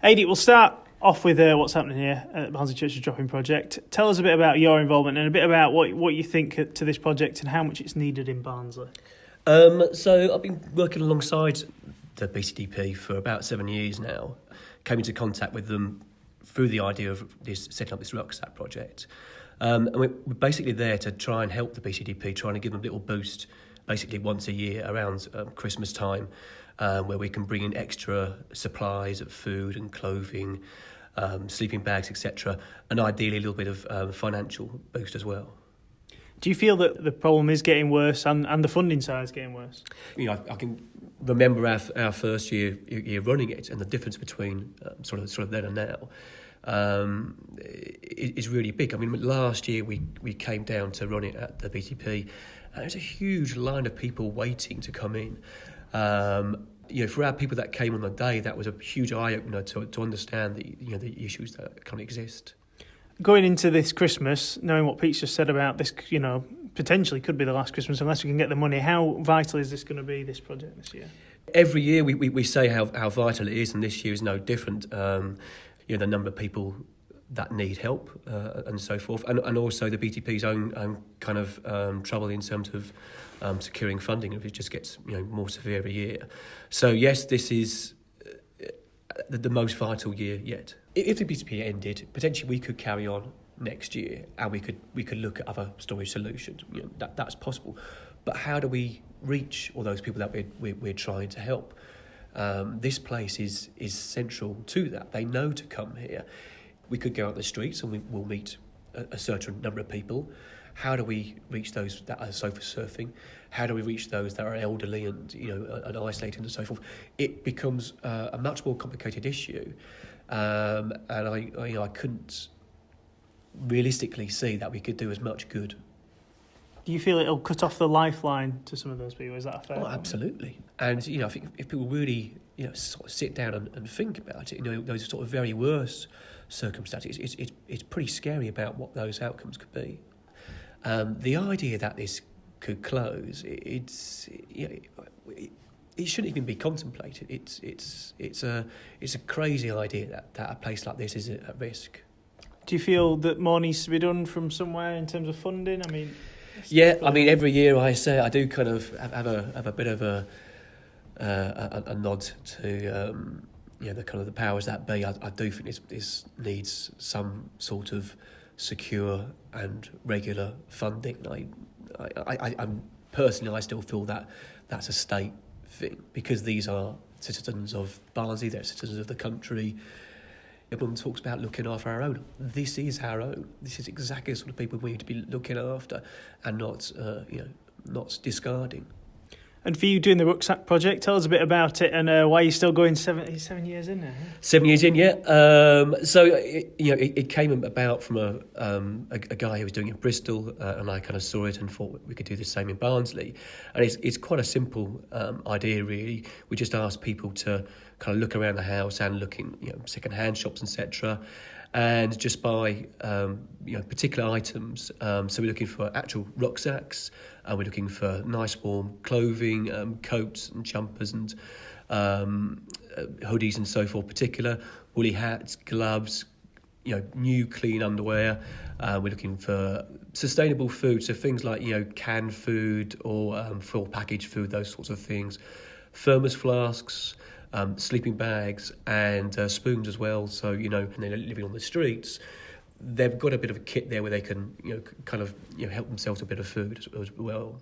Adi, we'll start off with what's happening here at Barnsley Church's Drop-In Project. Tell us a bit about your involvement and a bit about what you think to this project and how much it's needed in Barnsley. So I've been working alongside the BCDP for about 7 years now. Came into contact with them through the idea of setting up this Rucksack project. And we're basically there to try and help the BCDP, trying to give them a little boost basically once a year around Christmas time, where we can bring in extra supplies of food and clothing, sleeping bags, etc., and ideally a little bit of financial boost as well. Do you feel that the problem is getting worse and the funding side is getting worse? You know, I can remember our first year running it, and the difference between sort of then and now is really big. I mean, last year we came down to run it at the BTP, and there's a huge line of people waiting to come in. You know, for our people that came on the day, that was a huge eye opener to understand the issues that kind of exist. Going into this Christmas, knowing what Pete's just said about this, potentially could be the last Christmas unless we can get the money. How vital is this going to be, this project this year? Every year we say how vital it is, and this year is no different. The number of people that need help and so forth, and also the BTP's own kind of trouble in terms of securing funding if it just gets more severe every year. So yes, this is the most vital year yet. If the BTP ended, potentially we could carry on next year, and we could look at other storage solutions. That's possible. But how do we reach all those people that we're trying to help? This place is central to that. They know to come here. We could go out the streets and we'll meet a certain number of people. How do we reach those that are sofa surfing? How do we reach those that are elderly and isolated and so forth? It becomes a much more complicated issue, and I couldn't realistically see that we could do as much good. Do you feel it'll cut off the lifeline to some of those people? Is that a fair point? Absolutely. And I think if people really sort of sit down and think about it, those sort of very worst circumstances, it's pretty scary about what those outcomes could be. The idea that this could close, it shouldn't even be contemplated. It's a crazy idea that a place like this is at risk. Do you feel that more needs to be done from somewhere in terms of funding? I mean, every year I say I do kind of have a bit of a nod to the kind of the powers that be. I do think this needs some sort of secure and regular funding. I'm personally, I still feel that that's a state thing, because these are citizens of Barnsley, they're citizens of the country. Everyone talks about looking after our own. This is our own. This is exactly the sort of people we need to be looking after, and not discarding. And for you doing the Rucksack project, tell us a bit about it and why you're still going 7 years in now. 7 years in, yeah. So it came about from a guy who was doing it in Bristol, and I kind of saw it and thought we could do the same in Barnsley. And it's quite a simple idea, really. We just asked people to kind of look around the house and look in second-hand shops, etc., and just buy particular items. So we're looking for actual rucksacks, we're looking for nice warm clothing, coats and jumpers and hoodies and so forth, particular woolly hats, gloves, new clean underwear. We're looking for sustainable food, so things like canned food or full packaged food, those sorts of things. Thermos flasks, sleeping bags and spoons as well. So and they're living on the streets, they've got a bit of a kit there where they can kind of help themselves a bit of food as well.